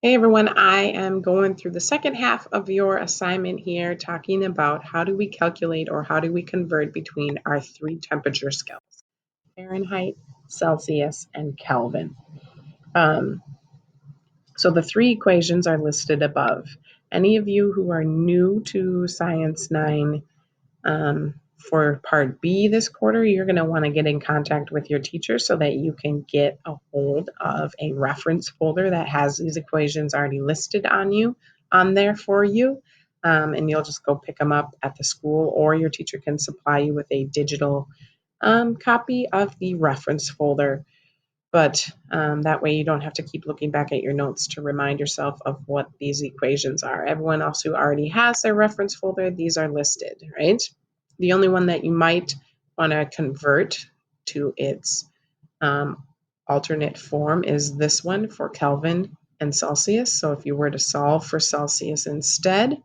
Hey everyone, I am going through the second half of your assignment here, talking about how do we calculate or how do we convert between our three temperature scales, Fahrenheit, Celsius, and Kelvin. Um, so the three equations are listed above. Any of you who are new to Science 9 for Part B this quarter, you're going to want to get in contact with your teacher so that you can get a hold of a reference folder that has these equations already listed on there for you. And you'll just go pick them up at the school, or your teacher can supply you with a digital copy of the reference folder. But that way you don't have to keep looking back at your notes to remind yourself of what these equations are. Everyone else who already has their reference folder, these are listed, right? The only one that you might want to convert to its alternate form is this one for Kelvin and Celsius. So if you were to solve for Celsius instead,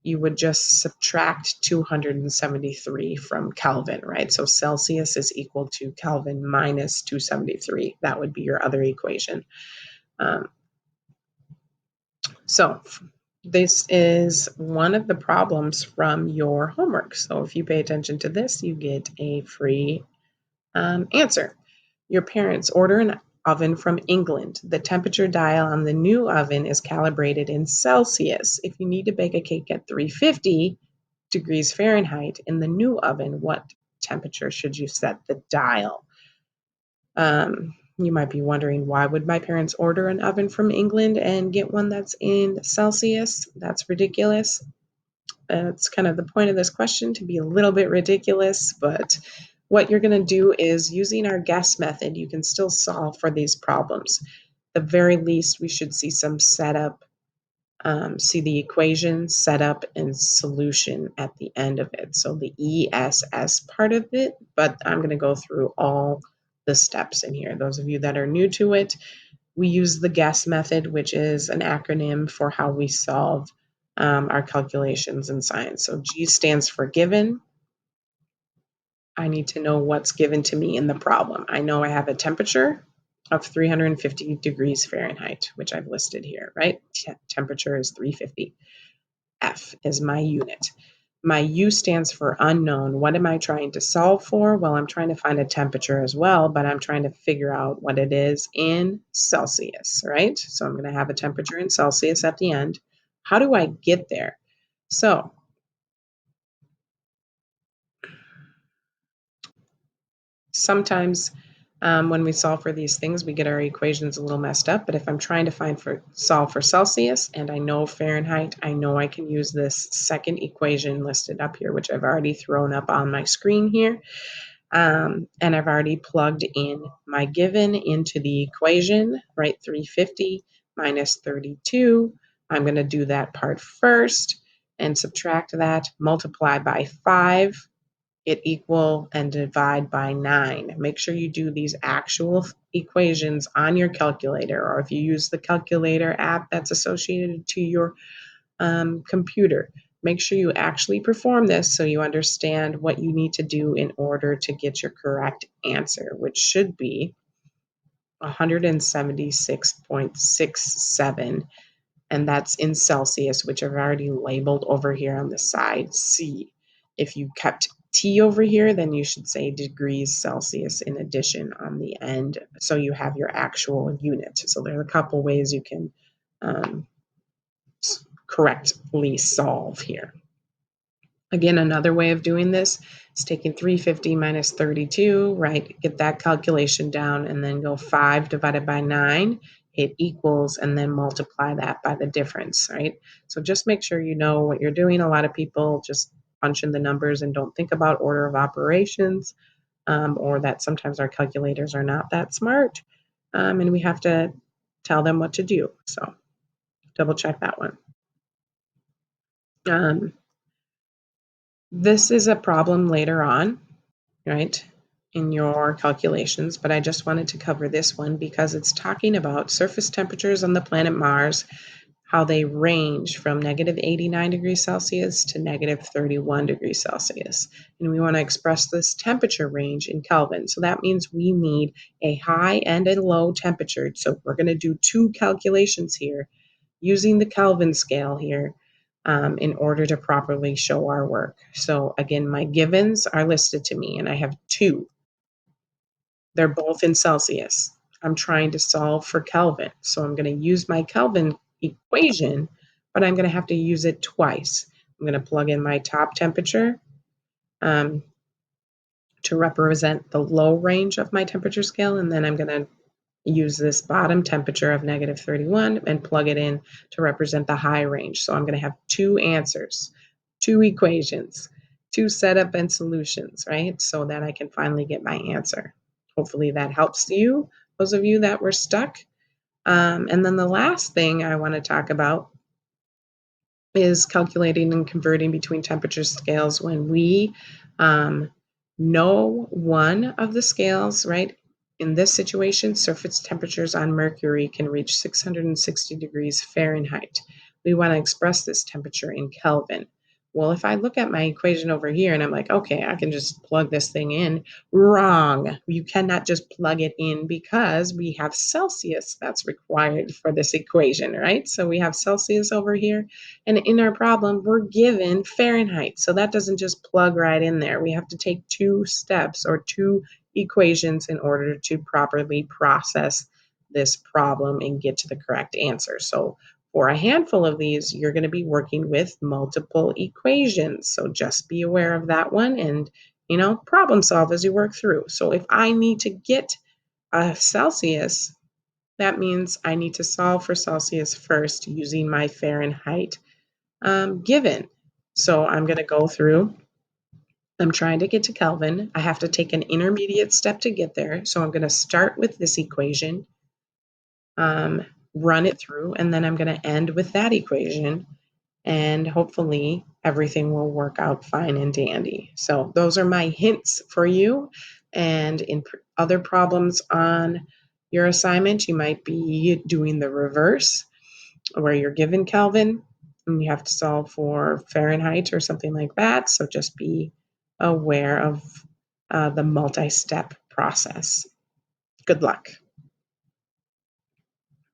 you would just subtract 273 from Kelvin, right? So Celsius is equal to Kelvin minus 273. That would be your other equation. So this is one of the problems from your homework. So if you pay attention to this, you get a free answer. Your parents order an oven from England. The temperature dial on the new oven is calibrated in Celsius. If you need to bake a cake at 350 degrees Fahrenheit in the new oven, what temperature should you set the dial? You might be wondering, why would my parents order an oven from England and get one that's in Celsius? That's ridiculous. That's kind of the point of this question, to be a little bit ridiculous, but what you're going to do is, using our guess method, you can still solve for these problems. At the very least, we should see some setup, see the equation, setup, and solution at the end of it. So the ESS part of it, but I'm going to go through all the steps in here. Those of you that are new to it, we use the guess method, which is an acronym for how we solve our calculations in science. So G stands for given. I need to know what's given to me in the problem. I know I have a temperature of 350 degrees Fahrenheit, which I've listed here, right? Temperature is 350. F is my unit. My U stands for unknown. What am I trying to solve for? Well, I'm trying to find a temperature as well, but I'm trying to figure out what it is in Celsius, right? So I'm going to have a temperature in Celsius at the end. How do I get there? So sometimes when we solve for these things, we get our equations a little messed up. But if I'm trying to solve for Celsius and I know Fahrenheit, I know I can use this second equation listed up here, which I've already thrown up on my screen here. And I've already plugged in my given into the equation, right? 350 minus 32. I'm going to do that part first and subtract that, multiply by 5, it equal, and divide by 9. Make sure you do these actual equations on your calculator, or if you use the calculator app that's associated to your computer. Make sure you actually perform this so you understand what you need to do in order to get your correct answer, which should be 176.67, and that's in Celsius, which I've already labeled over here on the side C. If you kept T over here, then you should say degrees Celsius in addition on the end, so you have your actual unit. So there are a couple ways you can correctly solve here. Again, another way of doing this is taking 350 minus 32, right? Get that calculation down and then go 5 divided by 9, hit equals, and then multiply that by the difference, right? So just make sure you know what you're doing. A lot of people just punch in the numbers and don't think about order of operations, or that sometimes our calculators are not that smart, and we have to tell them what to do. So double check that one. This is a problem later on, right, in your calculations, but I just wanted to cover this one because it's talking about surface temperatures on the planet Mars, how they range from negative 89 degrees Celsius to negative 31 degrees Celsius. And we want to express this temperature range in Kelvin. So that means we need a high and a low temperature. So we're going to do two calculations here using the Kelvin scale here in order to properly show our work. So again, my givens are listed to me, and I have two. They're both in Celsius. I'm trying to solve for Kelvin. So I'm going to use my Kelvin equation, but I'm going to have to use it twice. I'm going to plug in my top temperature um, to represent the low range of my temperature scale, and then I'm going to use this bottom temperature of negative 31 and plug it in to represent the high range. So I'm going to have two answers, two equations, two setup and solutions, right? So that I can finally get my answer. Hopefully that helps you, those of you that were stuck. And then the last thing I want to talk about is calculating and converting between temperature scales when we know one of the scales, right? In this situation, surface temperatures on Mercury can reach 660 degrees Fahrenheit. We want to express this temperature in Kelvin. Well, if I look at my equation over here and I'm like, okay, I can just plug this thing in. Wrong. You cannot just plug it in because we have Celsius that's required for this equation, right? So we have Celsius over here. And in our problem, we're given Fahrenheit. So that doesn't just plug right in there. We have to take two steps or two equations in order to properly process this problem and get to the correct answer. So for a handful of these, you're going to be working with multiple equations. So just be aware of that one and, problem solve as you work through. So if I need to get a Celsius, that means I need to solve for Celsius first using my Fahrenheit given. So I'm going to go through. I'm trying to get to Kelvin. I have to take an intermediate step to get there. So I'm going to start with this equation, run it through, and then I'm going to end with that equation. And hopefully everything will work out fine and dandy. So those are my hints for you. And in other problems on your assignment, you might be doing the reverse where you're given Kelvin and you have to solve for Fahrenheit or something like that. So just be aware of the multi-step process. Good luck.